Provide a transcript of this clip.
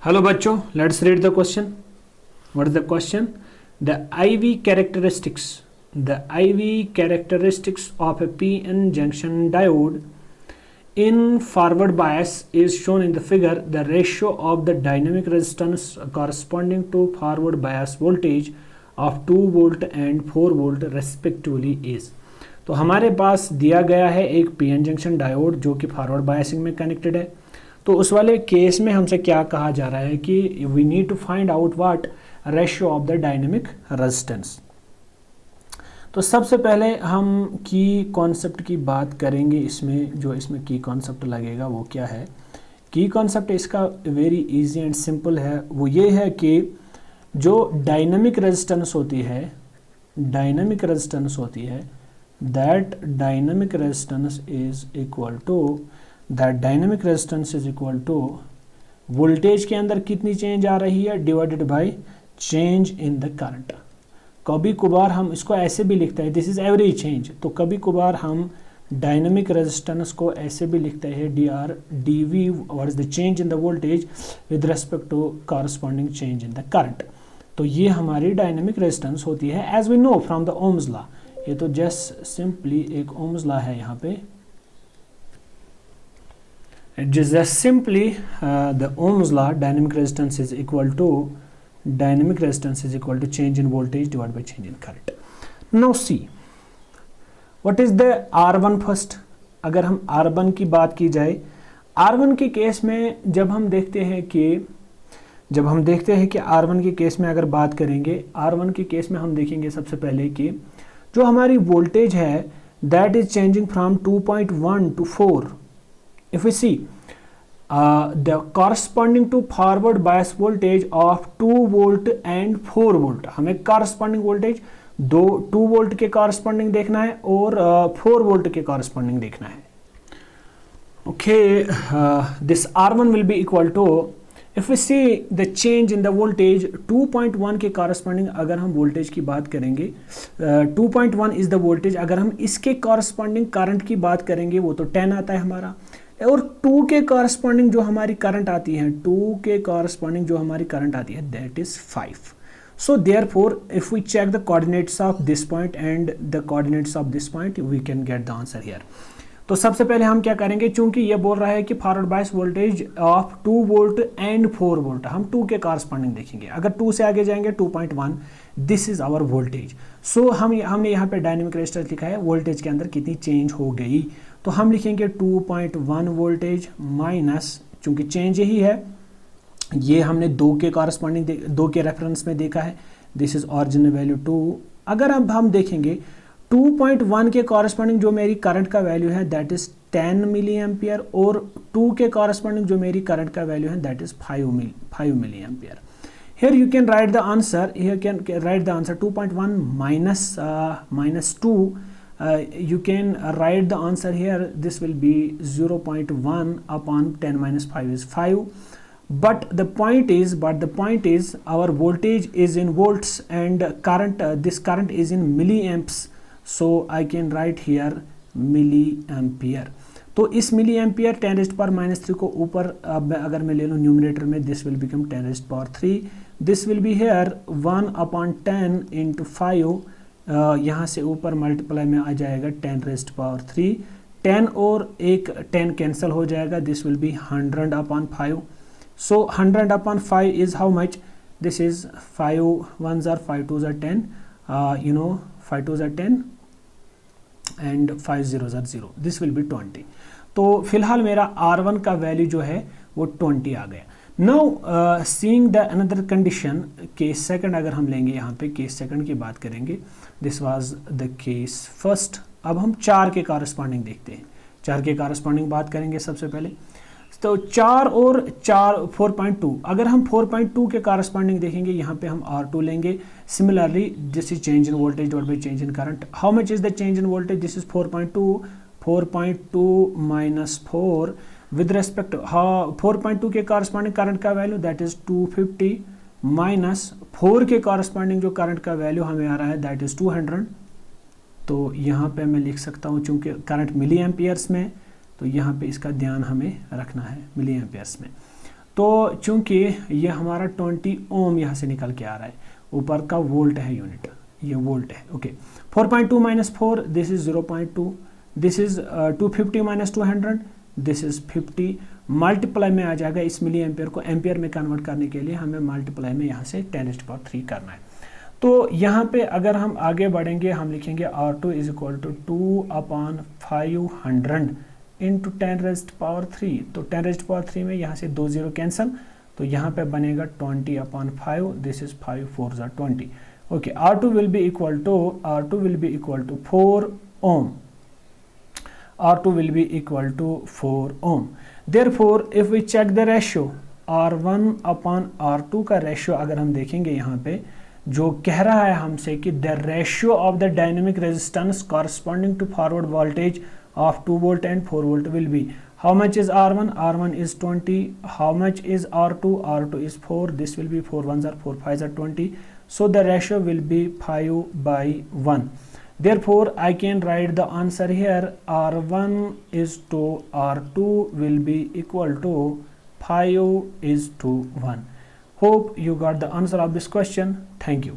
Hello बच्चों, let's read the question. What is the question? The IV characteristics of a PN junction diode in forward bias is shown in the figure. The ratio of the dynamic resistance corresponding to forward bias voltage of 2 volt and 4 volt respectively is. तो हमारे पास दिया गया है एक PN junction diode जो कि forward biasing में connected है. तो उस वाले केस में हमसे क्या कहा जा रहा है कि we need to find out what ratio of the dynamic resistance. तो सबसे पहले हम की कॉन्सेप्ट की बात करेंगे. इसमें की कॉन्सेप्ट लगेगा वो क्या है? की कॉन्सेप्ट इसका वेरी इजी एंड सिंपल है. वो ये है कि जो डायनेमिक रेजिस्टेंस होती है that dynamic resistance is equal to voltage के अंदर कितनी चेंज आ रही है divided by change in the current. कभी कभार हम इसको ऐसे भी लिखते हैं, दिस इज एवरेज चेंज. तो कभी कभार हम डायनेमिक रेजिस्टेंस को ऐसे भी लिखते हैं dV what is the change in the voltage with respect to corresponding change in the current. तो ये हमारी डायनेमिक रेजिस्टेंस होती है as we know from the Ohm's law. ये तो जस्ट सिंपली एक ओम्स लॉ है यहाँ पे. It is just simply the Ohm's law. Dynamic resistance is equal to change in voltage divided by change in current. Now see, what is the R1 first? अगर हम R1 की बात की जाए, R1 के केस में जब हम देखते हैं कि R1 के केस में अगर बात करेंगे, R1 के केस में हम देखेंगे सबसे पहले कि जो हमारी वोल्टेज है that is changing from 2.1 to 4. If we see the corresponding to forward bias voltage of 2 volt and 4 volt, हमें corresponding voltage 2 volt के corresponding देखना है और 4 volt के corresponding देखना है. Okay, this R1 will be equal to, if we see the change in the voltage 2.1 के corresponding अगर हम voltage की बात करेंगे, 2.1 is the voltage. अगर हम इसके corresponding current की बात करेंगे वो तो 10 आता है हमारा, और 2 के कॉरस्पॉन्डिंग जो हमारी करंट आती है that is 5. So therefore if we check the coordinates of this point and the coordinates of this point we can get the answer here. तो सबसे पहले हम क्या करेंगे, चूंकि ये बोल रहा है कि forward bias voltage of 2 volt and 4 volt, हम 2 के कॉरस्पॉन्डिंग देखेंगे. अगर 2 से आगे जाएंगे 2.1, दिस इज आवर वोल्टेज. सो हमने यहाँ पे डायनेमिक रेजिस्टेंस लिखा है, वोल्टेज के अंदर कितनी चेंज हो गई. तो हम लिखेंगे 2.1 वोल्टेज माइनस, चूंकि चेंज यही है, ये हमने 2 के कॉरस्पॉन्डिंग 2 के रेफरेंस में देखा है, दिस इज ओरिजिनल वैल्यू 2. अगर अब हम देखेंगे 2.1 के कॉरस्पॉन्डिंग जो मेरी करंट का वैल्यू है दैट इज 10 मिली एम्पियर, और 2 के कॉरस्पॉन्डिंग जो मेरी करंट का वैल्यू है that is 5 milliampere. Here you can write the answer. Here can write the answer 2.1 minus 2. You can write the answer here. This will be 0.1 upon 10 minus 5 is 5. But the point is our voltage is in volts and current. This current is in milliamps. So I can write here milliampere. तो इस milli ampere 10 raised power minus 3 को ऊपर अगर मैं ले लूँ numerator में, this will become 10 raised power 3. This will be here 1 upon 10 into 5. यहाँ से ऊपर मल्टीप्लाई में आ जाएगा 10 raised power 3. 10 और एक 10 कैंसिल हो जाएगा, this will be 100 upon 5. So 100 upon 5 is how much? This is 5 1s are 5 2s are 10. 5 2s are 10 and 5 0s are 0. This will be 20. तो फिलहाल मेरा R1 का वैल्यू जो है वो 20 आ गया. Now seeing the another condition, case second अगर हम लेंगे, यहाँ पे केस सेकंड की बात करेंगे. This was the case first. अब हम 4 के कॉरस्पॉन्डिंग देखते हैं. 4 के कॉरस्पॉन्डिंग बात करेंगे सबसे पहले. तो 4 और 4.2, अगर हम 4.2 के कॉरस्पॉन्डिंग देखेंगे, यहाँ पे हम R2 लेंगे. Similarly this is change in voltage divided by change in current. How much is the change in voltage? This is 4.2 minus 4 with respect 4.2 के कॉरस्पॉन्डिंग करंट का वैल्यू दैट इज 250 माइनस 4 के corresponding जो current का value हमें आ रहा है that is 200. तो यहाँ पे मैं लिख सकता हूँ, चूंकि करंट मिली एम्पियर्स में, तो यहाँ पे इसका ध्यान हमें रखना है मिली एम्पियर्स में. तो चूंकि ये हमारा 20 ओम यहाँ से निकल के आ रहा है, ऊपर का वोल्ट है यूनिट, ये वोल्ट है। Okay 4.2 minus 4 this is 0.2, this is 250 minus 200 this is 50, multiply में आ जाएगा। इस मिली एम्पियर को एम्पियर में कन्वर्ट करने के लिए हमें मल्टीप्लाई में यहाँ से 10⁻³ करना है। तो यहाँ पे अगर हम आगे बढ़ेंगे हम लिखेंगे R2 is equal to 2/500 into 10⁻³ तो 10⁻³ में यहाँ से 2 0 कैंसल, तो यहाँ पे बनेगा 20/5, दिस इज 5 4 ज़ा 20। Okay R2 will be equal to 4 ohm, R2 will be equal to 4 ohm. Therefore, if we check the ratio R1 upon R2 का रेशियो अगर हम देखेंगे यहाँ पे जो कह रहा है हमसे कि the ratio of the dynamic resistance corresponding to forward voltage of 2 volt and 4 volt will be, how much is R1? R1 is 20. How much is R2? R2 is 4. This will be 4 1s are 4 5s are 20. So the ratio will be 5/1. Therefore, I can write the answer here. R1 is to R2 will be equal to 5 is to 1. Hope you got the answer of this question. Thank you.